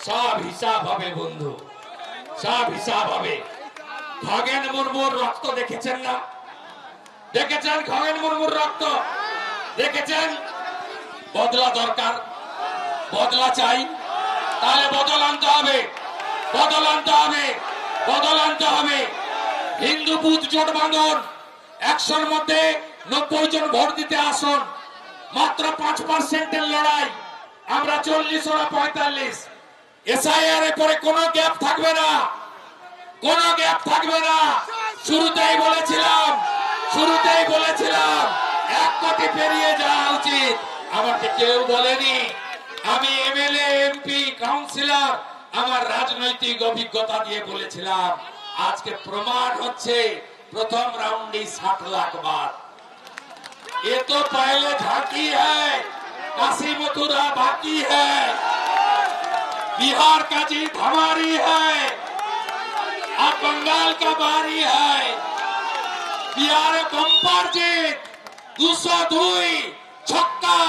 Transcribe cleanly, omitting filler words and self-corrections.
সব হিসাব হবে বন্ধু, সব হিসাব হবে। খগেন মুর্মুর রক্ত দেখেছেন না? দেখেছেন খগেন মুর্মুর রক্ত? দেখেছেন? বদলা দরকার, বদলা চাই, তাহলে বদল আনতে হবে, বদল আনতে হবে, বদল আনতে হবে। হিন্দু বুথ জোট বাঁধন, 100-র মধ্যে 90 জন ভোট দিতে আসুন। মাত্র 5%-এর লড়াই, আমরা 40 ওরা 45। এসআইআর এর পরে কোনো গ্যাপ থাকবে না, কোনো গ্যাপ থাকবে না। শুরুতেই বলেছিলাম, শুরুতেই বলেছিলাম 1 কোটি পেরিয়ে যাওয়া উচিত। আমাকে কেউ বলেনি। আমি এমএলএ, এমপি, কাউন্সিলর আমার রাজনৈতিক অভিজ্ঞতা দিয়ে বলেছিলাম। আজকে প্রমাণ হচ্ছে, प्रथम राउंड ही 60 लाख बार। ये तो पहले झांकी है, काशी मथुरा बाकी है। बिहार का जीत हमारी है, अब बंगाल का बारी है। बिहार बम्पर जीत, 202 छक्का।